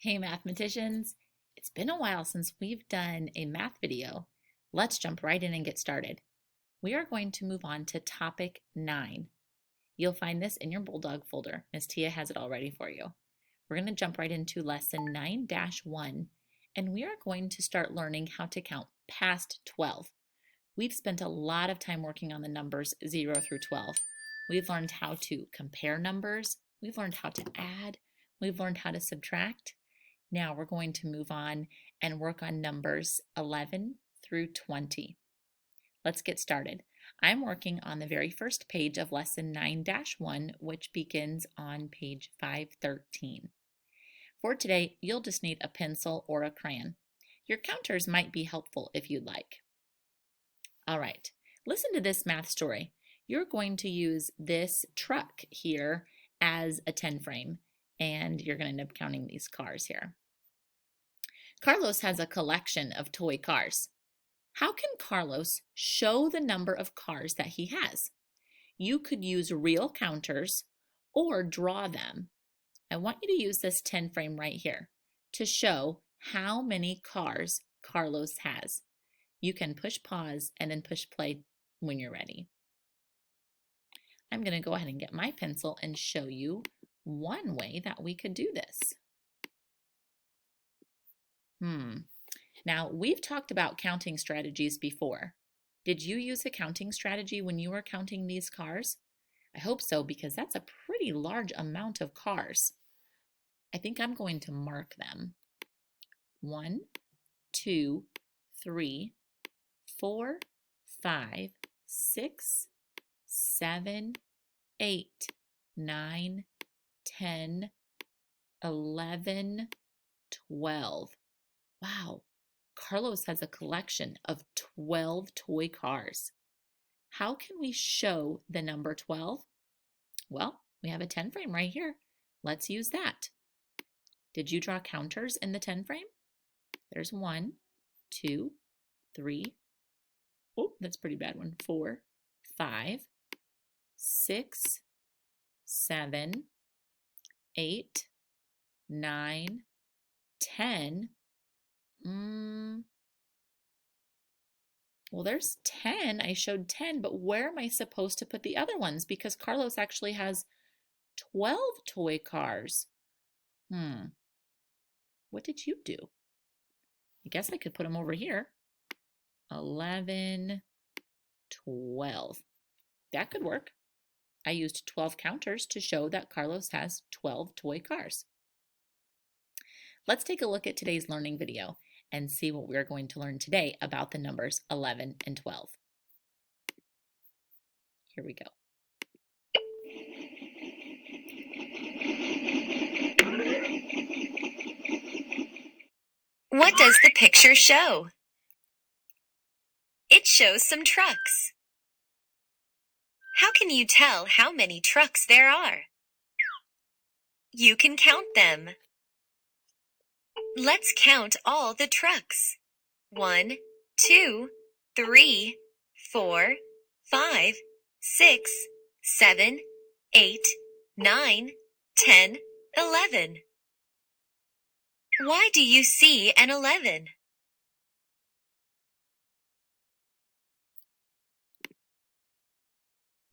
Hey mathematicians, it's been a while since we've done a math video. Let's jump right in and get started. We are going to move on to topic 9. You'll find this in your Bulldog folder. Miss Tia has it all ready for you. We're going to jump right into lesson 9-1, and we are going to start learning how to count past 12. We've spent a lot of time working on the numbers 0 through 12. We've learned how to compare numbers. We've learned how to add. We've learned how to subtract. Now we're going to move on and work on numbers 11 through 20. Let's get started. I'm working on the very first page of lesson 9-1, which begins on page 513. For today, you'll just need a pencil or a crayon. Your counters might be helpful if you'd like. All right, listen to this math story. You're going to use this truck here as a 10 frame, and you're going to end up counting these cars here. Carlos has a collection of toy cars. How can Carlos show the number of cars that he has? You could use real counters or draw them. I want you to use this 10 frame right here to show how many cars Carlos has. You can push pause and then push play when you're ready. I'm going to go ahead and get my pencil and show you one way that we could do this. Now, we've talked about counting strategies before. Did you use a counting strategy when you were counting these cars? I hope so, because that's a pretty large amount of cars. I think I'm going to mark them. 1, 2, 3, 4, 5, 6, 7, 8, 9, 10, 11, 12. Wow, Carlos has a collection of 12 toy cars. How can we show the number 12? Well, we have a 10 frame right here. Let's use that. Did you draw counters in the 10 frame? There's 1, 2, 3. Oh, that's a pretty bad one. 4, 5, 6, 7, 8, 9, 10. Well, there's 10. I showed 10, but where am I supposed to put the other ones? Because Carlos actually has 12 toy cars. What did you do? I guess I could put them over here. 11, 12. That could work. I used 12 counters to show that Carlos has 12 toy cars. Let's take a look at today's learning video and see what we're going to learn today about the numbers 11 and 12. Here we go. What does the picture show? It shows some trucks. How can you tell how many trucks there are? You can count them. Let's count all the trucks. 1, 2, 3, 4, 5, 6, 7, 8, 9, 10, 11. Why do you see an 11?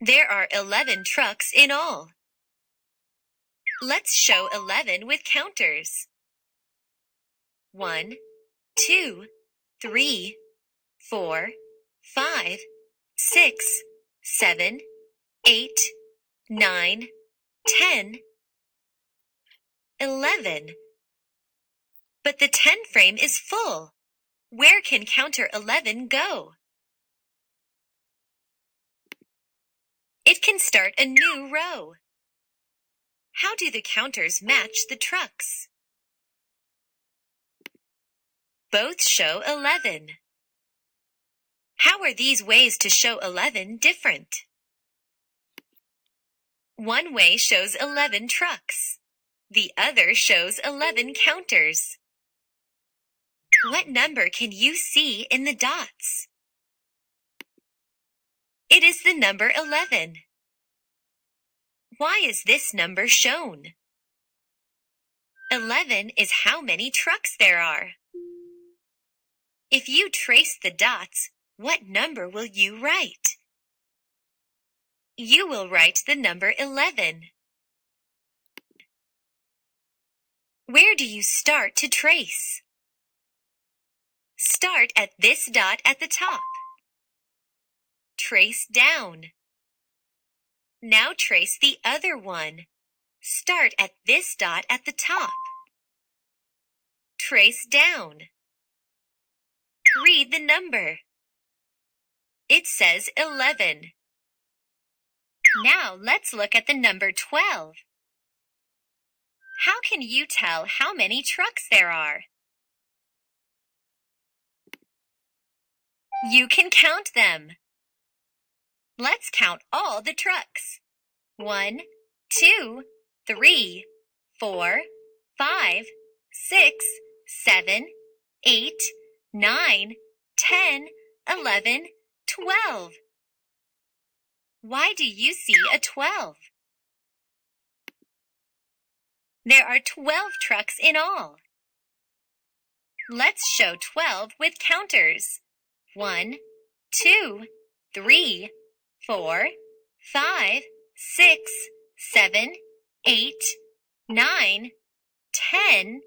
There are 11 trucks in all. Let's show 11 with counters. 1, 2, 3, 4, 5, 6, 7, 8, 9, 10, 11. But the 10 frame is full. Where can counter 11 go? It can start a new row. How do the counters match the trucks? Both show 11. How are these ways to show 11 different? One way shows 11 trucks. The other shows 11 counters. What number can you see in the dots? It is the number 11. Why is this number shown? 11 is how many trucks there are. If you trace the dots, what number will you write? You will write the number 11. Where do you start to trace? Start at this dot at the top. Trace down. Now trace the other one. Start at this dot at the top. Trace down. Read the number. It says 11. Now let's look at the number 12. How can you tell how many trucks there are? You can count them. Let's count all the trucks. 1, 2, 3, 4, 5, 6, 7, 8, 9, 10, 11, 12. Why do you see a 12? There are 12 trucks in all. Let's show 12 with counters. 1, 2, 3, 4, 5, 6, 7, 8, 9, 10.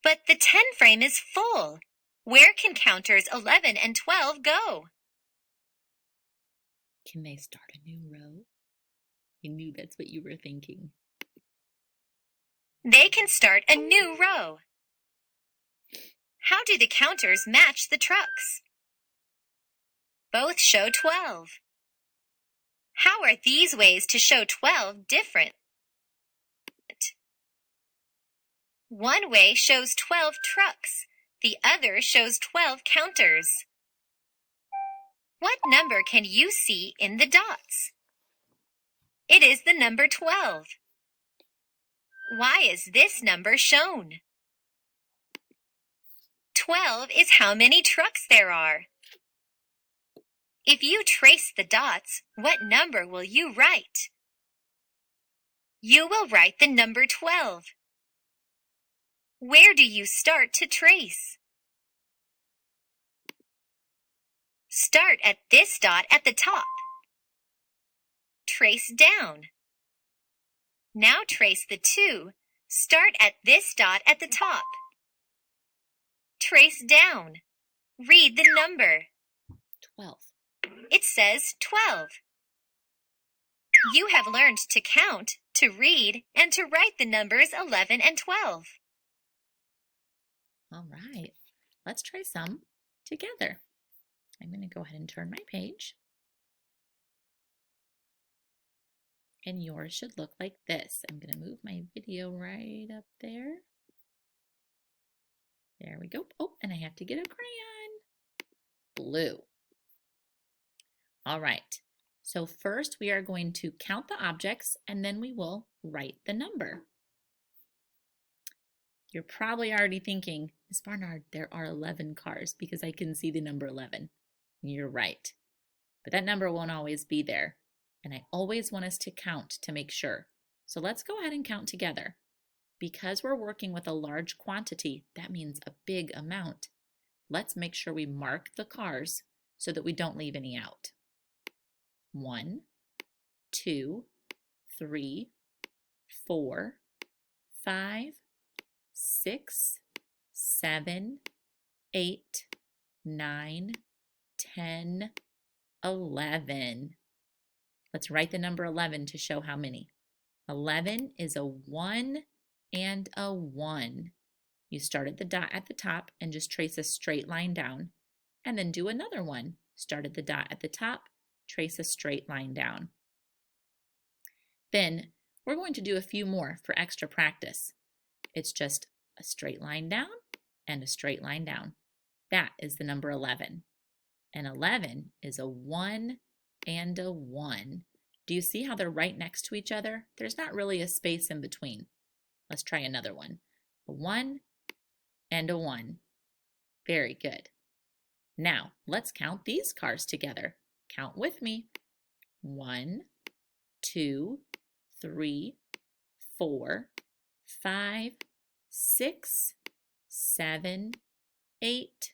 But the 10 frame is full. Where can counters 11 and 12 go? Can they start a new row? I knew that's what you were thinking. They can start a new row. How do the counters match the trucks? Both show 12. How are these ways to show 12 different? One way shows 12 trucks. The other shows 12 counters. What number can you see in the dots? It is the number 12. Why is this number shown? 12 is how many trucks there are. If you trace the dots, what number will you write? You will write the number 12. Where do you start to trace? Start at this dot at the top. Trace down. Now trace the 2. Start at this dot at the top. Trace down. Read the number. 12. It says 12. You have learned to count, to read, and to write the numbers 11 and 12. All right, let's try some together. I'm going to go ahead and turn my page. And yours should look like this. I'm going to move my video right up there. There we go. Oh, and I have to get a crayon. Blue. All right, so first we are going to count the objects and then we will write the number. You're probably already thinking, Ms. Barnard, there are 11 cars because I can see the number 11. You're right, but that number won't always be there. And I always want us to count to make sure. So let's go ahead and count together. Because we're working with a large quantity, that means a big amount. Let's make sure we mark the cars so that we don't leave any out. 1, 2, 3, 4, 5, 6, 7, 8, 9, 10, 11. Let's write the number 11 to show how many. 11 is a 1 and a 1. You start at the dot at the top and just trace a straight line down, and then do another one. Start at the dot at the top, trace a straight line down. Then we're going to do a few more for extra practice. It's just a straight line down and a straight line down. That is the number 11. And 11 is a 1 and a 1. Do you see how they're right next to each other? There's not really a space in between. Let's try another one. A 1 and a 1. Very good. Now, let's count these cars together. Count with me. 1, 2, 3, 4, 5, 6, 7, 8,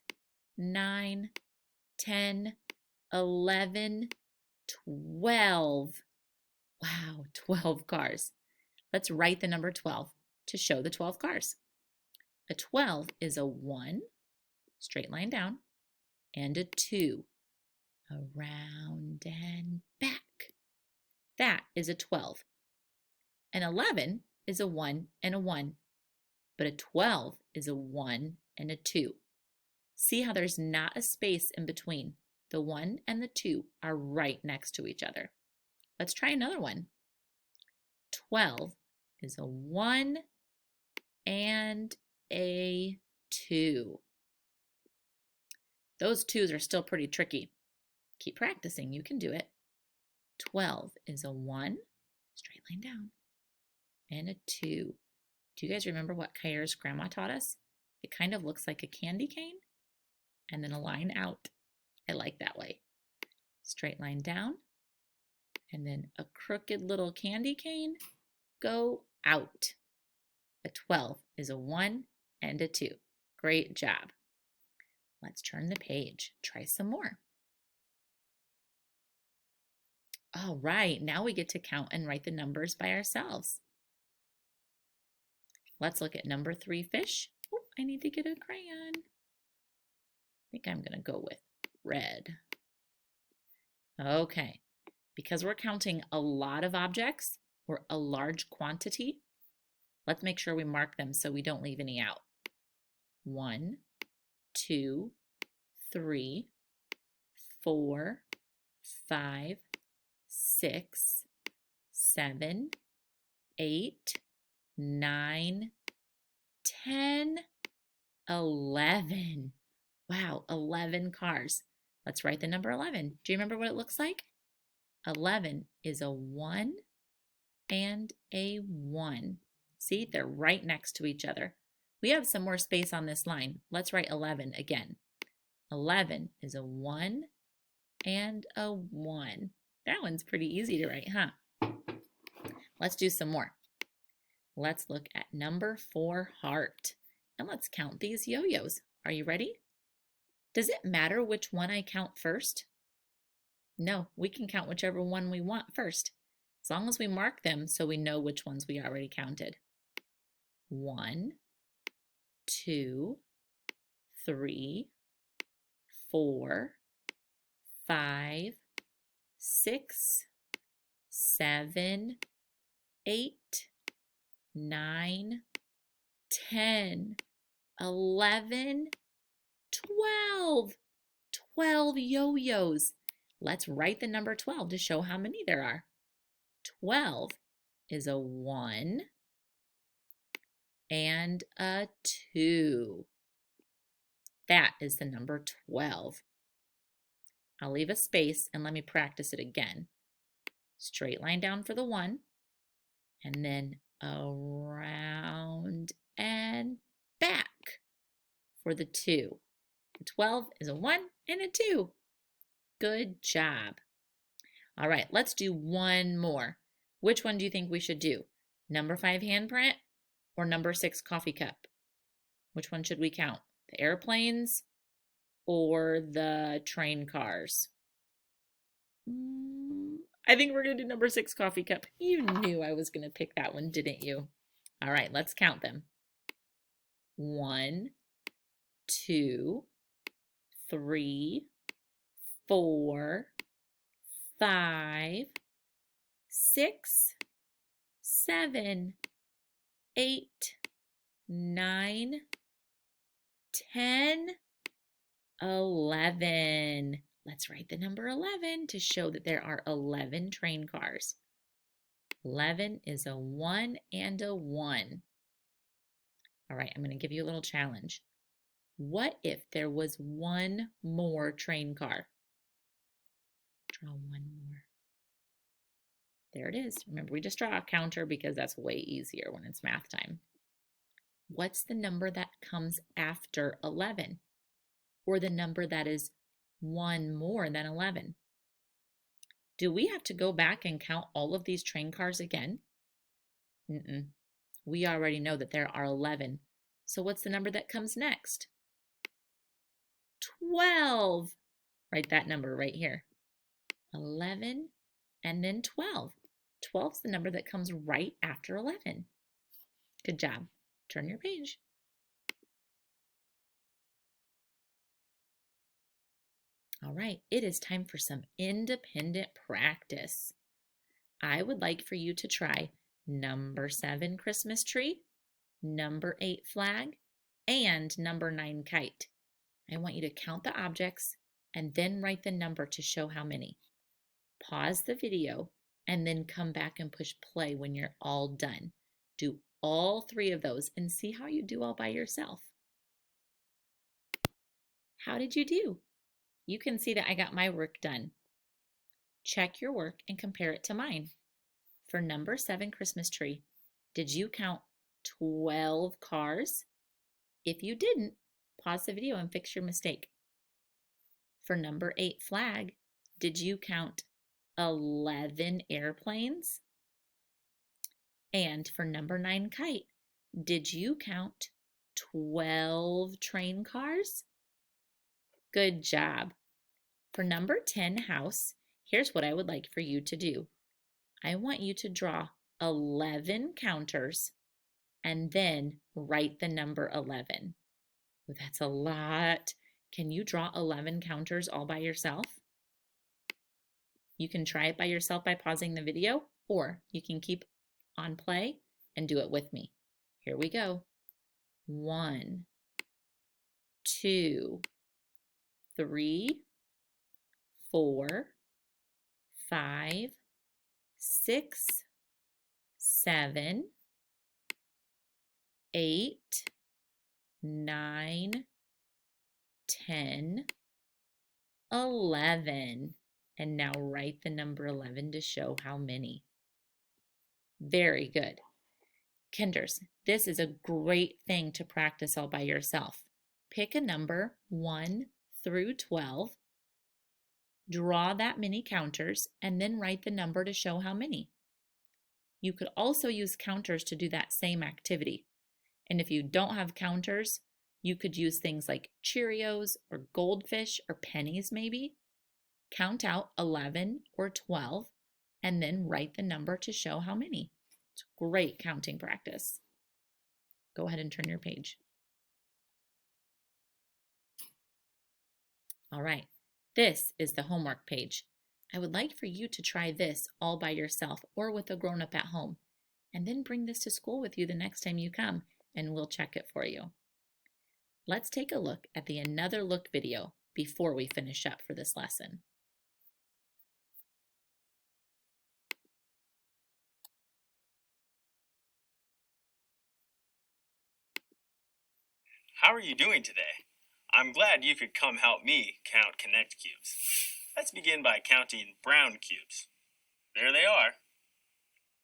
9, 10, 11, 12. Wow, 12 cars. Let's write the number 12 to show the 12 cars. A 12 is a 1, straight line down, and a 2, around and back. That is a 12. An 11 is a 1 and a 1, but a 12 is a 1 and a 2. See how there's not a space in between. The 1 and the 2 are right next to each other. Let's try another one. 12 is a 1 and a 2. Those 2s are still pretty tricky. Keep practicing, you can do it. 12 is a 1, straight line down, and a 2. Do you guys remember what Kyra's grandma taught us? It kind of looks like a candy cane and then a line out. I like that way. Straight line down, and then a crooked little candy cane, go out. A 12 is a 1 and a 2. Great job. Let's turn the page. Try some more. All right, now we get to count and write the numbers by ourselves. Let's look at number 3 fish. Oh, I need to get a crayon. I think I'm going to go with red. Okay, because we're counting a lot of objects or a large quantity, let's make sure we mark them so we don't leave any out. 1, 2, 3, 4, 5, 6, 7, 8, 9, 10, 11. Wow, 11 cars. Let's write the number 11. Do you remember what it looks like? 11 is a 1 and a 1. See, they're right next to each other. We have some more space on this line. Let's write 11 again. 11 is a 1 and a 1. That one's pretty easy to write, huh? Let's do some more. Let's look at number 4, heart. And let's count these yo-yos. Are you ready? Does it matter which one I count first? No, we can count whichever one we want first, as long as we mark them so we know which ones we already counted. 1, 2, 3, 4, 5, 6, 7, 8, 9, 10, 11, 12. 12 yo-yos. Let's write the number 12 to show how many there are. 12 is a 1 and a 2. That is the number 12. I'll leave a space and let me practice it again. Straight line down for the 1, and then around and back for the 2. The 12 is a 1 and a 2. Good job. All right, let's do one more. Which one do you think we should do? Number 5 handprint or number 6 coffee cup? Which one should we count? The airplanes or the train cars? I think we're going to do number 6 coffee cup. You knew I was going to pick that one, didn't you? All right, let's count them. 1, 2, 3, 4, 5, 6, 7, 8, 9, 10, 11. Let's write the number 11 to show that there are 11 train cars. 11 is a 1 and a 1. All right, I'm going to give you a little challenge. What if there was one more train car? Draw one more. There it is. Remember, we just draw a counter because that's way easier when it's math time. What's the number that comes after 11? Or the number that is one more than 11? Do we have to go back and count all of these train cars again? Mm-mm. We already know that there are 11. So what's the number that comes next? 12. Write that number right here. 11 and then 12. 12 is the number that comes right after 11. Good job. Turn your page. All right, it is time for some independent practice. I would like for you to try number 7 Christmas tree, number 8 flag, and number 9 kite. I want you to count the objects and then write the number to show how many. Pause the video and then come back and push play when you're all done. Do all 3 of those and see how you do all by yourself. How did you do? You can see that I got my work done. Check your work and compare it to mine. For number 7 Christmas tree, did you count 12 cars? If you didn't, pause the video and fix your mistake. For number 8 flag, did you count 11 airplanes? And for number 9 kite, did you count 12 train cars? Good job. For number 10 house, here's what I would like for you to do. I want you to draw 11 counters and then write the number 11. Oh, that's a lot. Can you draw 11 counters all by yourself? You can try it by yourself by pausing the video, or you can keep on play and do it with me. Here we go. 1, 2, 3, 4, 5, 6, 7, 8, 9, 10, 11. And now write the number 11 to show how many. Very good. Kinders, this is a great thing to practice all by yourself. Pick a number 1 through 12, draw that many counters, and then write the number to show how many. You could also use counters to do that same activity. And if you don't have counters, you could use things like Cheerios or goldfish or pennies maybe. Count out 11 or 12 and then write the number to show how many. It's great counting practice. Go ahead and turn your page. All right, this is the homework page. I would like for you to try this all by yourself or with a grown-up at home, and then bring this to school with you the next time you come, and we'll check it for you. Let's take a look at the Another Look video before we finish up for this lesson. How are you doing today? I'm glad you could come help me count Connect cubes. Let's begin by counting brown cubes. There they are.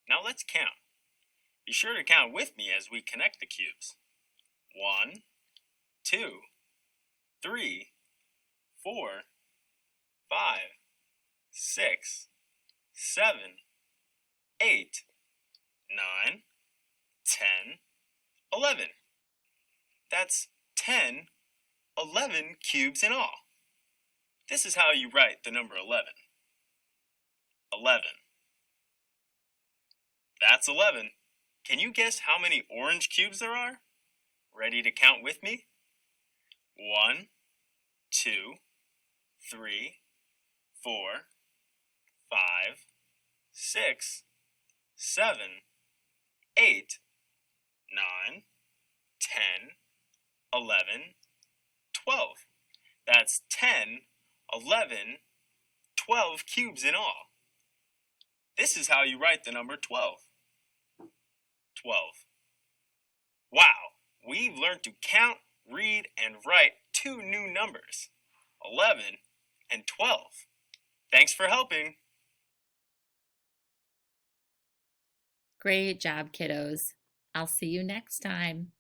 Now let's count. Be sure to count with me as we connect the cubes. 1, 2, 3, 4, 5, 6, 7, 8, 9, 10, 11. That's 10, 11 cubes in all. This is how you write the number 11. 11. That's 11. Can you guess how many orange cubes there are? Ready to count with me? 1, 2, 3, 4, 5, 6, 7, 8, 9, 10, 11, 12. That's 10, 11, 12 cubes in all. This is how you write the number 12. 12. Wow, we've learned to count, read, and write 2 new numbers, 11 and 12. Thanks for helping. Great job, kiddos. I'll see you next time.